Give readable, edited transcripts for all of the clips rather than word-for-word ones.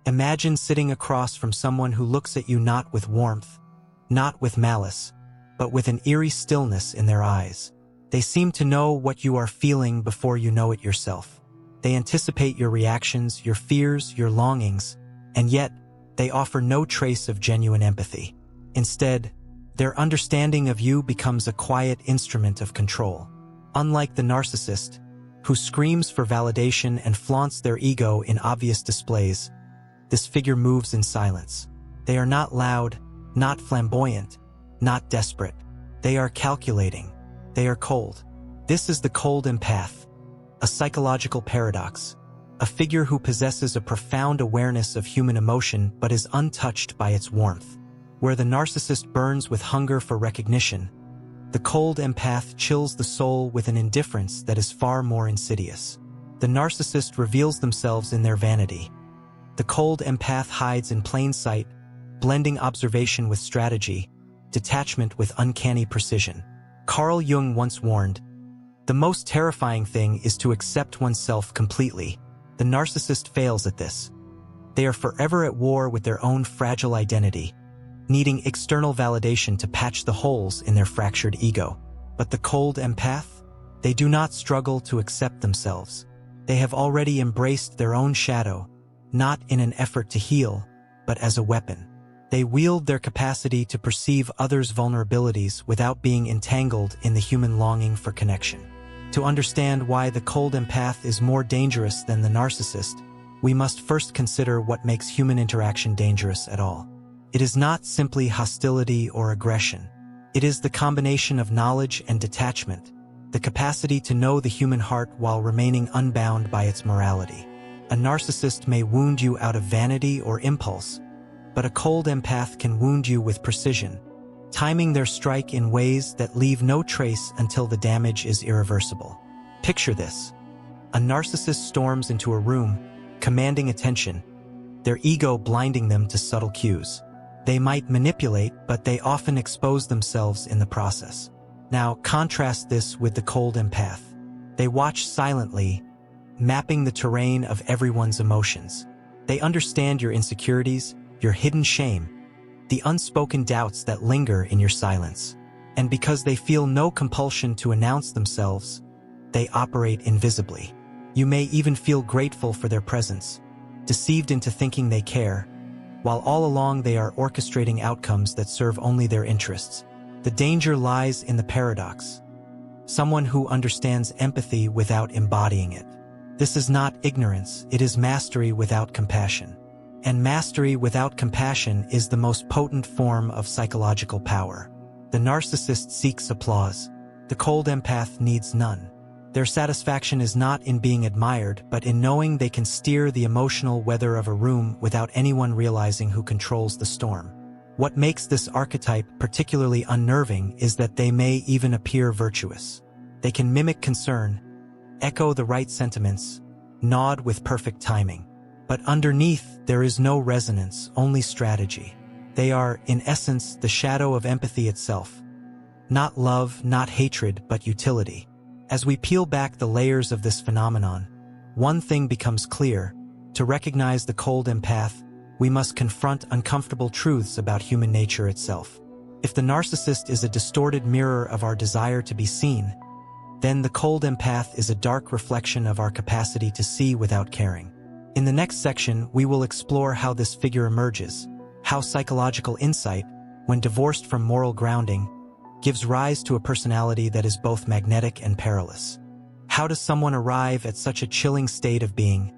Imagine sitting across from someone who looks at you not with warmth, not with malice, but with an eerie stillness in their eyes. They seem to know what you are feeling before you know it yourself. They anticipate your reactions, your fears, your longings, and yet they offer no trace of genuine empathy. Instead, their understanding of you becomes a quiet instrument of control. Unlike the narcissist, who screams for validation and flaunts their ego in obvious displays, this figure moves in silence. They are not loud, not flamboyant, not desperate. They are calculating. They are cold. This is the cold empath, a psychological paradox, a figure who possesses a profound awareness of human emotion but is untouched by its warmth. Where the narcissist burns with hunger for recognition, the cold empath chills the soul with an indifference that is far more insidious. The narcissist reveals themselves in their vanity. The cold empath hides in plain sight, blending observation with strategy, detachment with uncanny precision. Carl Jung once warned, "The most terrifying thing is to accept oneself completely." The narcissist fails at this. They are forever at war with their own fragile identity, needing external validation to patch the holes in their fractured ego. But the cold empath? They do not struggle to accept themselves. They have already embraced their own shadow, not in an effort to heal, but as a weapon. They wield their capacity to perceive others' vulnerabilities without being entangled in the human longing for connection. To understand why the cold empath is more dangerous than the narcissist, we must first consider what makes human interaction dangerous at all. It is not simply hostility or aggression. It is the combination of knowledge and detachment, the capacity to know the human heart while remaining unbound by its morality. A narcissist may wound you out of vanity or impulse, but a cold empath can wound you with precision, timing their strike in ways that leave no trace until the damage is irreversible. Picture this. A narcissist storms into a room, commanding attention, their ego blinding them to subtle cues. They might manipulate, but they often expose themselves in the process. Now, contrast this with the cold empath. They watch silently, mapping the terrain of everyone's emotions. They understand your insecurities, your hidden shame, the unspoken doubts that linger in your silence. And because they feel no compulsion to announce themselves, they operate invisibly. You may even feel grateful for their presence, deceived into thinking they care, while all along they are orchestrating outcomes that serve only their interests. The danger lies in the paradox. Someone who understands empathy without embodying it. This is not ignorance, it is mastery without compassion. And mastery without compassion is the most potent form of psychological power. The narcissist seeks applause. The cold empath needs none. Their satisfaction is not in being admired, but in knowing they can steer the emotional weather of a room without anyone realizing who controls the storm. What makes this archetype particularly unnerving is that they may even appear virtuous. They can mimic concern, echo the right sentiments, nod with perfect timing. But underneath, there is no resonance, only strategy. They are, in essence, the shadow of empathy itself. Not love, not hatred, but utility. As we peel back the layers of this phenomenon, one thing becomes clear. To recognize the cold empath, we must confront uncomfortable truths about human nature itself. If the narcissist is a distorted mirror of our desire to be seen, then the cold empath is a dark reflection of our capacity to see without caring. In the next section, we will explore how this figure emerges, how psychological insight, when divorced from moral grounding, gives rise to a personality that is both magnetic and perilous. How does someone arrive at such a chilling state of being,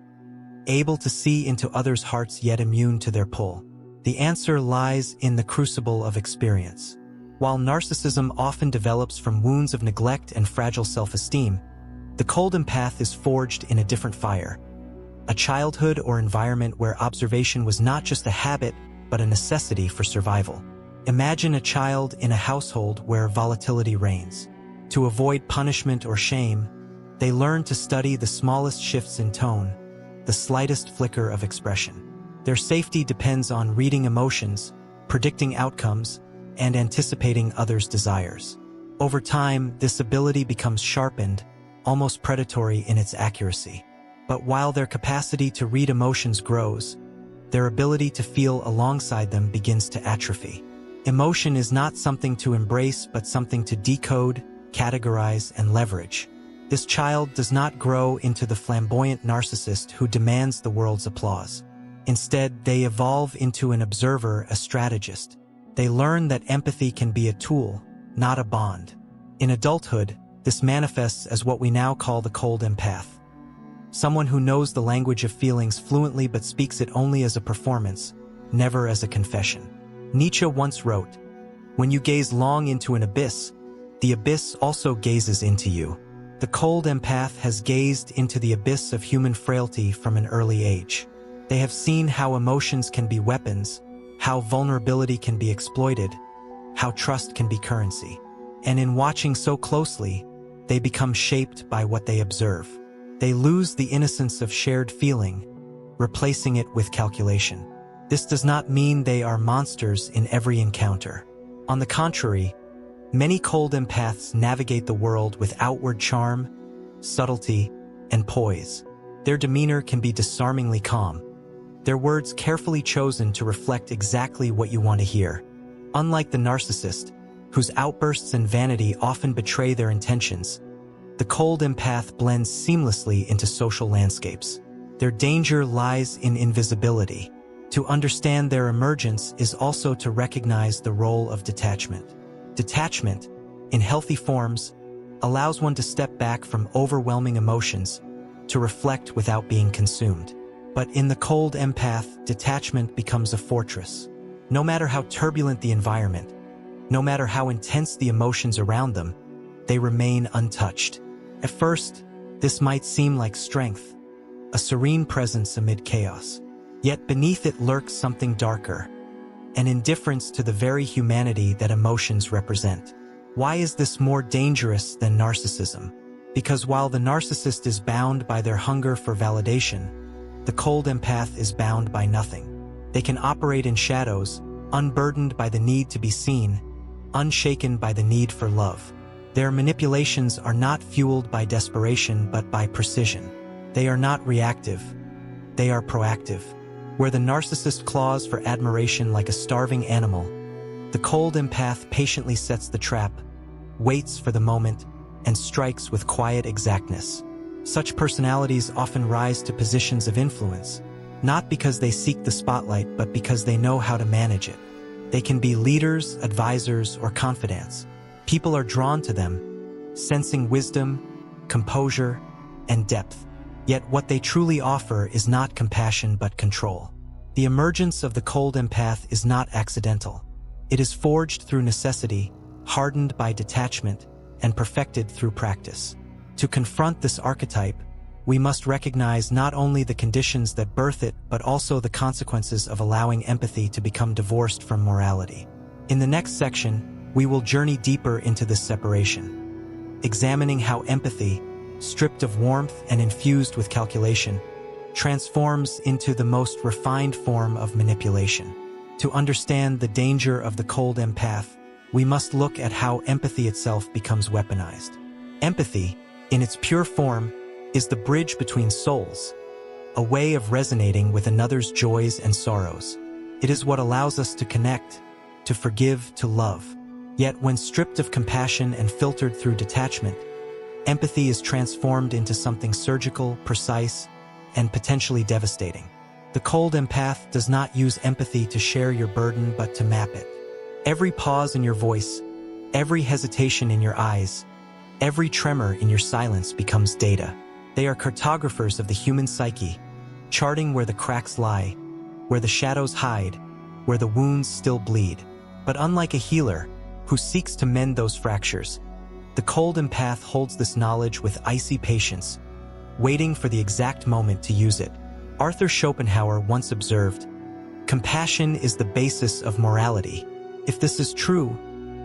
able to see into others' hearts yet immune to their pull? The answer lies in the crucible of experience. While narcissism often develops from wounds of neglect and fragile self-esteem, the cold empath is forged in a different fire. A childhood or environment where observation was not just a habit, but a necessity for survival. Imagine a child in a household where volatility reigns. To avoid punishment or shame, they learn to study the smallest shifts in tone, the slightest flicker of expression. Their safety depends on reading emotions, predicting outcomes, and anticipating others' desires. Over time, this ability becomes sharpened, almost predatory in its accuracy. But while their capacity to read emotions grows, their ability to feel alongside them begins to atrophy. Emotion is not something to embrace but something to decode, categorize, and leverage. This child does not grow into the flamboyant narcissist who demands the world's applause. Instead, they evolve into an observer, a strategist. They learn that empathy can be a tool, not a bond. In adulthood, this manifests as what we now call the cold empath. Someone who knows the language of feelings fluently but speaks it only as a performance, never as a confession. Nietzsche once wrote, "When you gaze long into an abyss, the abyss also gazes into you." The cold empath has gazed into the abyss of human frailty from an early age. They have seen how emotions can be weapons, how vulnerability can be exploited, how trust can be currency. And in watching so closely, they become shaped by what they observe. They lose the innocence of shared feeling, replacing it with calculation. This does not mean they are monsters in every encounter. On the contrary, many cold empaths navigate the world with outward charm, subtlety, and poise. Their demeanor can be disarmingly calm, their words carefully chosen to reflect exactly what you want to hear. Unlike the narcissist, whose outbursts and vanity often betray their intentions, the cold empath blends seamlessly into social landscapes. Their danger lies in invisibility. To understand their emergence is also to recognize the role of detachment. Detachment, in healthy forms, allows one to step back from overwhelming emotions, to reflect without being consumed. But in the cold empath, detachment becomes a fortress. No matter how turbulent the environment, no matter how intense the emotions around them, they remain untouched. At first, this might seem like strength, a serene presence amid chaos. Yet beneath it lurks something darker, an indifference to the very humanity that emotions represent. Why is this more dangerous than narcissism? Because while the narcissist is bound by their hunger for validation, the cold empath is bound by nothing. They can operate in shadows, unburdened by the need to be seen, unshaken by the need for love. Their manipulations are not fueled by desperation but by precision. They are not reactive, they are proactive. Where the narcissist claws for admiration like a starving animal, the cold empath patiently sets the trap, waits for the moment, and strikes with quiet exactness. Such personalities often rise to positions of influence, not because they seek the spotlight but because they know how to manage it. They can be leaders, advisors, or confidants. People are drawn to them, sensing wisdom, composure, and depth. Yet what they truly offer is not compassion but control. The emergence of the cold empath is not accidental. It is forged through necessity, hardened by detachment, and perfected through practice. To confront this archetype, we must recognize not only the conditions that birth it but also the consequences of allowing empathy to become divorced from morality. In the next section, we will journey deeper into this separation, examining how empathy, stripped of warmth and infused with calculation, transforms into the most refined form of manipulation. To understand the danger of the cold empath, we must look at how empathy itself becomes weaponized. Empathy, in its pure form, is the bridge between souls, a way of resonating with another's joys and sorrows. It is what allows us to connect, to forgive, to love. Yet when stripped of compassion and filtered through detachment, empathy is transformed into something surgical, precise, and potentially devastating. The cold empath does not use empathy to share your burden but to map it. Every pause in your voice, every hesitation in your eyes, every tremor in your silence becomes data. They are cartographers of the human psyche, charting where the cracks lie, where the shadows hide, where the wounds still bleed. But unlike a healer, who seeks to mend those fractures, the cold empath holds this knowledge with icy patience, waiting for the exact moment to use it. Arthur Schopenhauer once observed, "Compassion is the basis of morality." If this is true,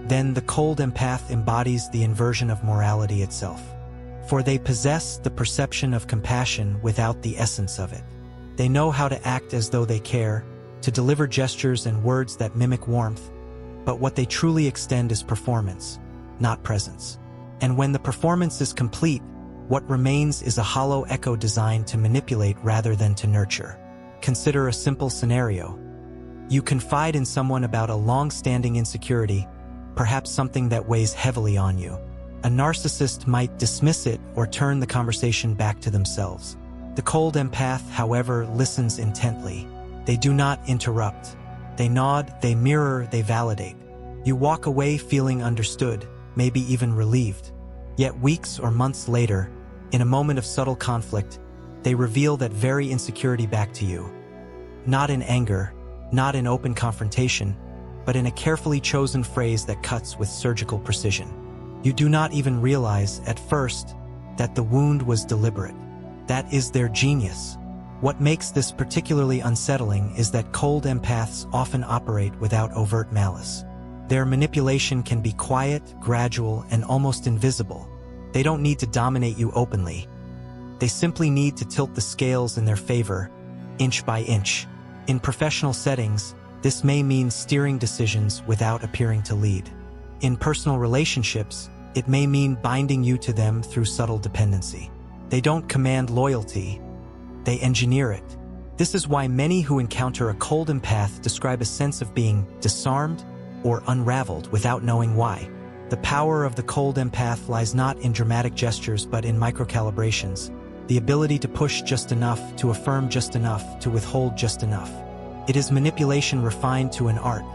then the cold empath embodies the inversion of morality itself. For they possess the perception of compassion without the essence of it. They know how to act as though they care, to deliver gestures and words that mimic warmth, but what they truly extend is performance, not presence. And when the performance is complete, what remains is a hollow echo designed to manipulate rather than to nurture. Consider a simple scenario. You confide in someone about a long-standing insecurity, perhaps something that weighs heavily on you. A narcissist might dismiss it or turn the conversation back to themselves. The cold empath, however, listens intently. They do not interrupt. They nod, they mirror, they validate. You walk away feeling understood, maybe even relieved. Yet weeks or months later, in a moment of subtle conflict, they reveal that very insecurity back to you. Not in anger, not in open confrontation, but in a carefully chosen phrase that cuts with surgical precision. You do not even realize, at first, that the wound was deliberate. That is their genius. What makes this particularly unsettling is that cold empaths often operate without overt malice. Their manipulation can be quiet, gradual, and almost invisible. They don't need to dominate you openly. They simply need to tilt the scales in their favor, inch by inch. In professional settings, this may mean steering decisions without appearing to lead. In personal relationships, it may mean binding you to them through subtle dependency. They don't command loyalty, they engineer it. This is why many who encounter a cold empath describe a sense of being disarmed or unraveled without knowing why. The power of the cold empath lies not in dramatic gestures but in microcalibrations, the ability to push just enough, to affirm just enough, to withhold just enough. It is manipulation refined to an art,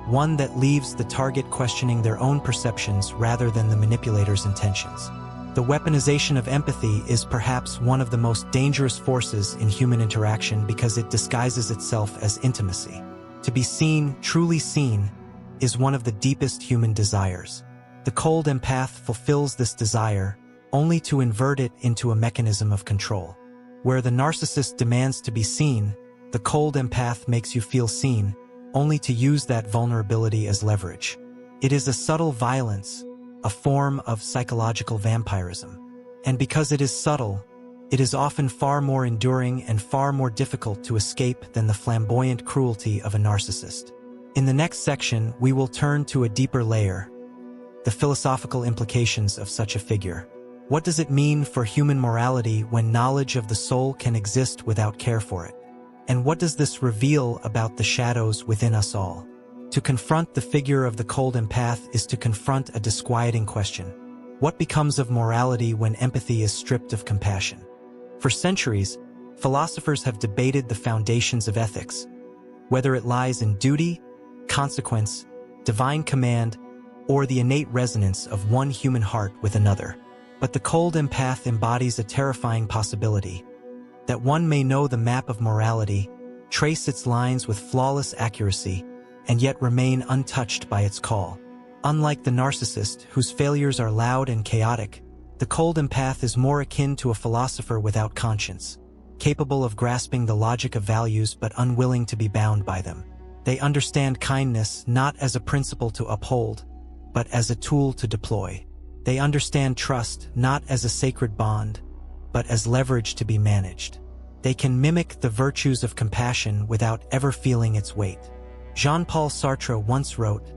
one that leaves the target questioning their own perceptions rather than the manipulator's intentions. The weaponization of empathy is perhaps one of the most dangerous forces in human interaction because it disguises itself as intimacy. To be seen, truly seen, is one of the deepest human desires. The cold empath fulfills this desire only to invert it into a mechanism of control. Where the narcissist demands to be seen, the cold empath makes you feel seen, only to use that vulnerability as leverage. It is a subtle violence, a form of psychological vampirism. And because it is subtle, it is often far more enduring and far more difficult to escape than the flamboyant cruelty of a narcissist. In the next section, we will turn to a deeper layer, the philosophical implications of such a figure. What does it mean for human morality when knowledge of the soul can exist without care for it? And what does this reveal about the shadows within us all? To confront the figure of the cold empath is to confront a disquieting question. What becomes of morality when empathy is stripped of compassion? For centuries, philosophers have debated the foundations of ethics, whether it lies in duty, consequence, divine command, or the innate resonance of one human heart with another. But the cold empath embodies a terrifying possibility, that one may know the map of morality, trace its lines with flawless accuracy, and yet remain untouched by its call. Unlike the narcissist, whose failures are loud and chaotic, the cold empath is more akin to a philosopher without conscience, capable of grasping the logic of values but unwilling to be bound by them. They understand kindness not as a principle to uphold, but as a tool to deploy. They understand trust not as a sacred bond, but as leverage to be managed. They can mimic the virtues of compassion without ever feeling its weight. Jean-Paul Sartre once wrote,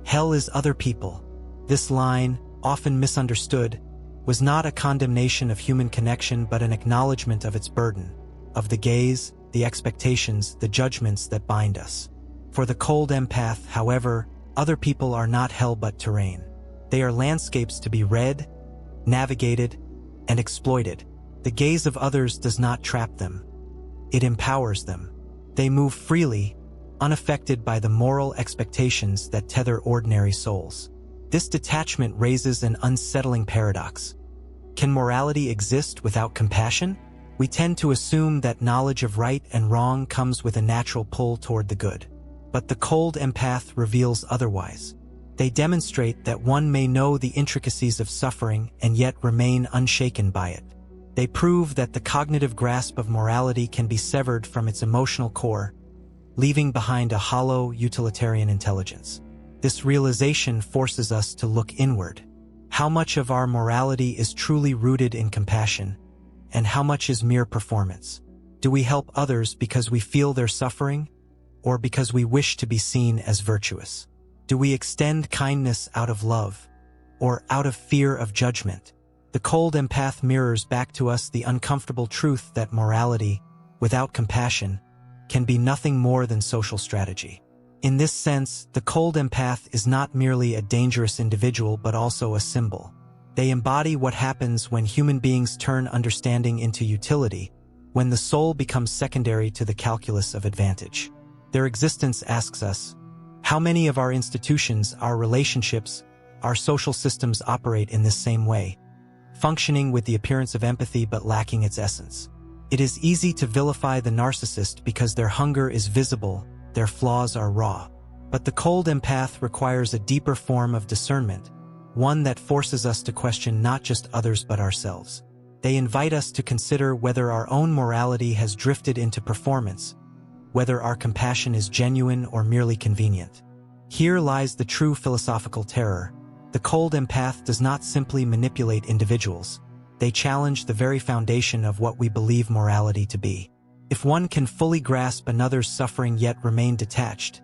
"Hell is other people." This line, often misunderstood, was not a condemnation of human connection but an acknowledgement of its burden, of the gaze, the expectations, the judgments that bind us. For the cold empath, however, other people are not hell but terrain. They are landscapes to be read, navigated, and exploited. The gaze of others does not trap them. It empowers them. They move freely, unaffected by the moral expectations that tether ordinary souls. This detachment raises an unsettling paradox. Can morality exist without compassion? We tend to assume that knowledge of right and wrong comes with a natural pull toward the good. But the cold empath reveals otherwise. They demonstrate that one may know the intricacies of suffering and yet remain unshaken by it. They prove that the cognitive grasp of morality can be severed from its emotional core, leaving behind a hollow, utilitarian intelligence. This realization forces us to look inward. How much of our morality is truly rooted in compassion, and how much is mere performance? Do we help others because we feel their suffering, or because we wish to be seen as virtuous? Do we extend kindness out of love, or out of fear of judgment? The cold empath mirrors back to us the uncomfortable truth that morality, without compassion, can be nothing more than social strategy. In this sense, the cold empath is not merely a dangerous individual but also a symbol. They embody what happens when human beings turn understanding into utility, when the soul becomes secondary to the calculus of advantage. Their existence asks us, how many of our institutions, our relationships, our social systems operate in this same way, functioning with the appearance of empathy but lacking its essence? It is easy to vilify the narcissist because their hunger is visible, their flaws are raw. But the cold empath requires a deeper form of discernment, one that forces us to question not just others but ourselves. They invite us to consider whether our own morality has drifted into performance, whether our compassion is genuine or merely convenient. Here lies the true philosophical terror. The cold empath does not simply manipulate individuals. They challenge the very foundation of what we believe morality to be. If one can fully grasp another's suffering yet remain detached,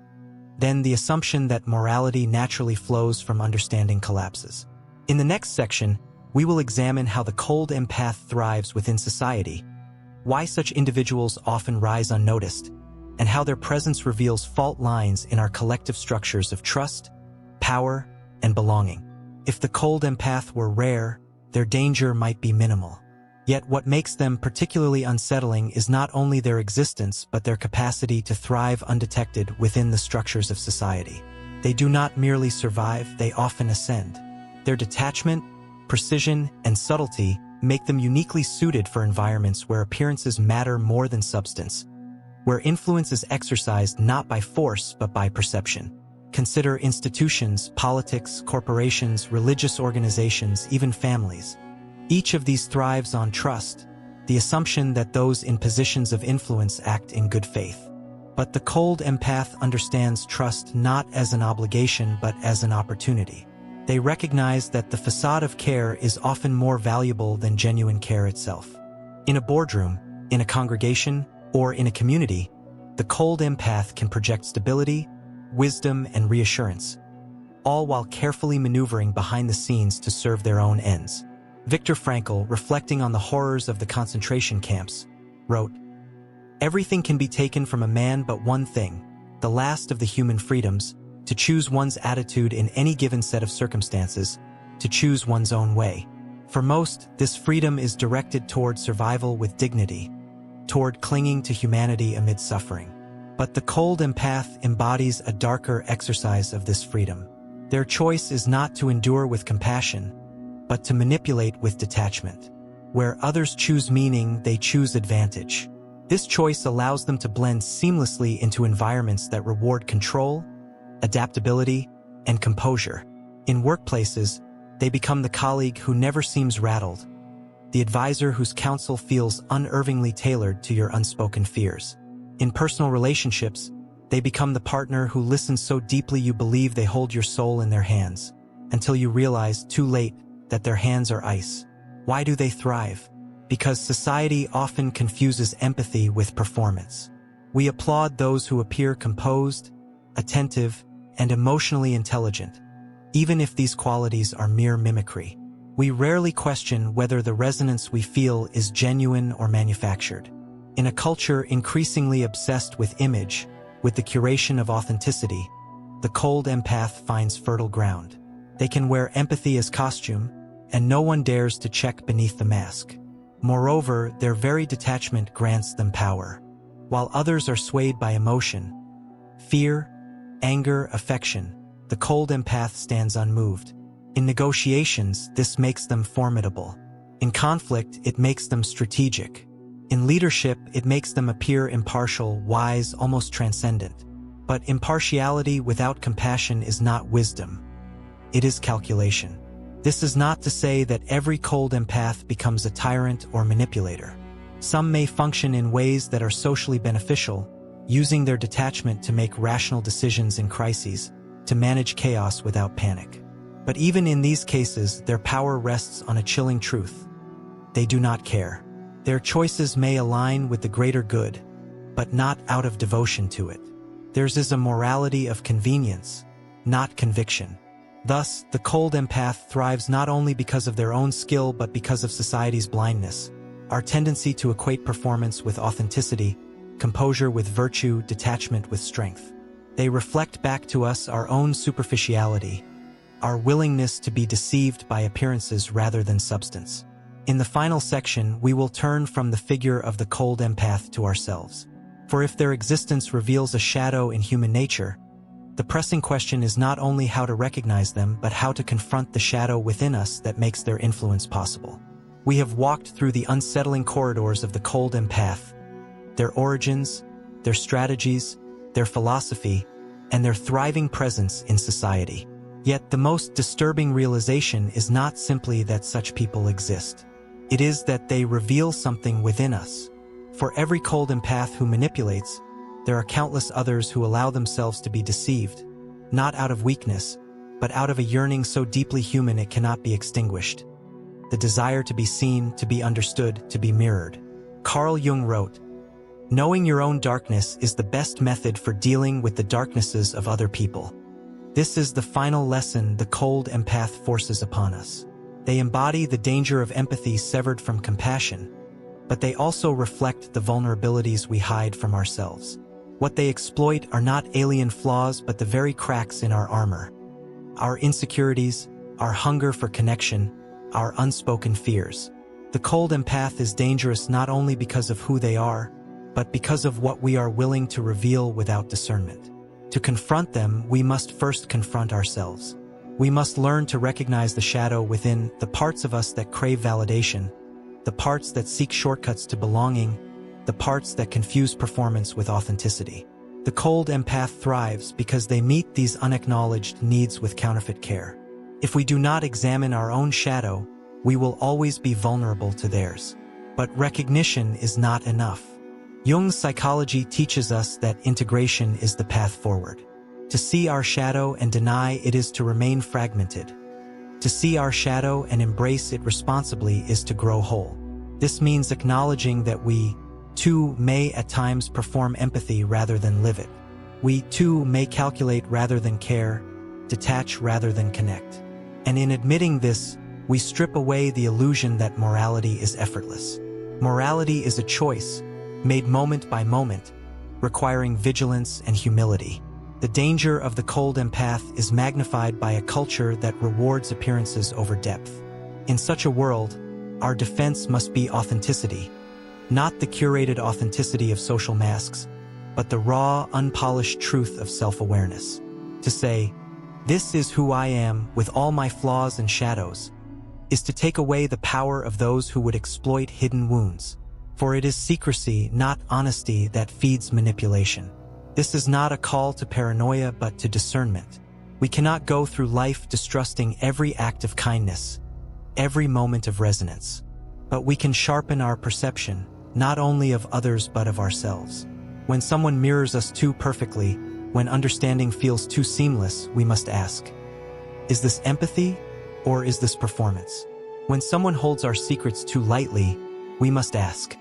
then the assumption that morality naturally flows from understanding collapses. In the next section, we will examine how the cold empath thrives within society, why such individuals often rise unnoticed, and how their presence reveals fault lines in our collective structures of trust, power, and belonging. If the cold empath were rare, their danger might be minimal. Yet what makes them particularly unsettling is not only their existence but their capacity to thrive undetected within the structures of society. They do not merely survive, they often ascend. Their detachment, precision, and subtlety make them uniquely suited for environments where appearances matter more than substance, where influence is exercised not by force but by perception. Consider institutions, politics, corporations, religious organizations, even families. Each of these thrives on trust, the assumption that those in positions of influence act in good faith. But the cold empath understands trust not as an obligation but as an opportunity. They recognize that the facade of care is often more valuable than genuine care itself. In a boardroom, in a congregation, or in a community, the cold empath can project stability, wisdom, and reassurance, all while carefully maneuvering behind the scenes to serve their own ends. Viktor Frankl, reflecting on the horrors of the concentration camps, wrote, "Everything can be taken from a man but one thing, the last of the human freedoms, to choose one's attitude in any given set of circumstances, to choose one's own way. For most, this freedom is directed toward survival with dignity, toward clinging to humanity amid suffering. But the cold empath embodies a darker exercise of this freedom. Their choice is not to endure with compassion, but to manipulate with detachment. Where others choose meaning, they choose advantage. This choice allows them to blend seamlessly into environments that reward control, adaptability, and composure. In workplaces, they become the colleague who never seems rattled, the advisor whose counsel feels unerringly tailored to your unspoken fears. In personal relationships, they become the partner who listens so deeply you believe they hold your soul in their hands, until you realize, too late, that their hands are ice. Why do they thrive? Because society often confuses empathy with performance. We applaud those who appear composed, attentive, and emotionally intelligent, even if these qualities are mere mimicry. We rarely question whether the resonance we feel is genuine or manufactured. In a culture increasingly obsessed with image, with the curation of authenticity, the cold empath finds fertile ground. They can wear empathy as costume, and no one dares to check beneath the mask. Moreover, their very detachment grants them power. While others are swayed by emotion, fear, anger, affection, the cold empath stands unmoved. In negotiations, this makes them formidable. In conflict, it makes them strategic. In leadership, it makes them appear impartial, wise, almost transcendent. But impartiality without compassion is not wisdom. It is calculation. This is not to say that every cold empath becomes a tyrant or manipulator. Some may function in ways that are socially beneficial, using their detachment to make rational decisions in crises, to manage chaos without panic. But even in these cases, their power rests on a chilling truth. They do not care. Their choices may align with the greater good, but not out of devotion to it. Theirs is a morality of convenience, not conviction. Thus, the cold empath thrives not only because of their own skill but because of society's blindness, our tendency to equate performance with authenticity, composure with virtue, detachment with strength. They reflect back to us our own superficiality, our willingness to be deceived by appearances rather than substance. In the final section, we will turn from the figure of the cold empath to ourselves. For if their existence reveals a shadow in human nature, the pressing question is not only how to recognize them, but how to confront the shadow within us that makes their influence possible. We have walked through the unsettling corridors of the cold empath, their origins, their strategies, their philosophy, and their thriving presence in society. Yet the most disturbing realization is not simply that such people exist. It is that they reveal something within us. For every cold empath who manipulates, there are countless others who allow themselves to be deceived, not out of weakness, but out of a yearning so deeply human it cannot be extinguished. The desire to be seen, to be understood, to be mirrored. Carl Jung wrote, "Knowing your own darkness is the best method for dealing with the darknesses of other people." This is the final lesson the cold empath forces upon us. They embody the danger of empathy severed from compassion, but they also reflect the vulnerabilities we hide from ourselves. What they exploit are not alien flaws but the very cracks in our armor. Our insecurities, our hunger for connection, our unspoken fears. The cold empath is dangerous not only because of who they are, but because of what we are willing to reveal without discernment. To confront them, we must first confront ourselves. We must learn to recognize the shadow within, the parts of us that crave validation, the parts that seek shortcuts to belonging, the parts that confuse performance with authenticity. The cold empath thrives because they meet these unacknowledged needs with counterfeit care. If we do not examine our own shadow, we will always be vulnerable to theirs. But recognition is not enough. Jung's psychology teaches us that integration is the path forward. To see our shadow and deny it is to remain fragmented. To see our shadow and embrace it responsibly is to grow whole. This means acknowledging that we, too, may at times perform empathy rather than live it. We, too, may calculate rather than care, detach rather than connect. And in admitting this, we strip away the illusion that morality is effortless. Morality is a choice, made moment by moment, requiring vigilance and humility. The danger of the cold empath is magnified by a culture that rewards appearances over depth. In such a world, our defense must be authenticity, not the curated authenticity of social masks, but the raw, unpolished truth of self-awareness. To say, "This is who I am with all my flaws and shadows," is to take away the power of those who would exploit hidden wounds. For it is secrecy, not honesty, that feeds manipulation. This is not a call to paranoia but to discernment. We cannot go through life distrusting every act of kindness, every moment of resonance. But we can sharpen our perception, not only of others but of ourselves. When someone mirrors us too perfectly, when understanding feels too seamless, we must ask, is this empathy or is this performance? When someone holds our secrets too lightly, we must ask,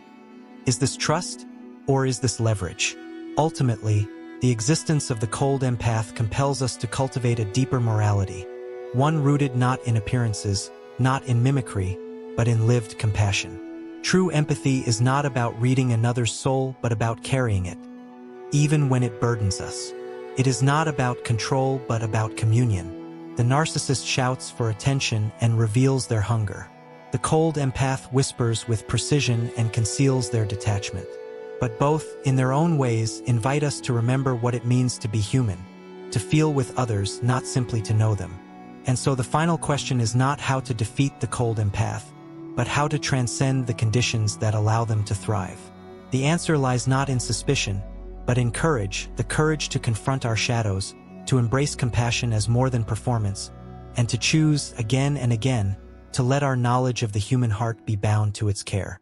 is this trust or is this leverage? Ultimately, the existence of the cold empath compels us to cultivate a deeper morality, one rooted not in appearances, not in mimicry, but in lived compassion. True empathy is not about reading another's soul but about carrying it, even when it burdens us. It is not about control but about communion. The narcissist shouts for attention and reveals their hunger. The cold empath whispers with precision and conceals their detachment. But both, in their own ways, invite us to remember what it means to be human, to feel with others, not simply to know them. And so the final question is not how to defeat the cold empath, but how to transcend the conditions that allow them to thrive. The answer lies not in suspicion, but in courage, the courage to confront our shadows, to embrace compassion as more than performance, and to choose, again and again, to let our knowledge of the human heart be bound to its care.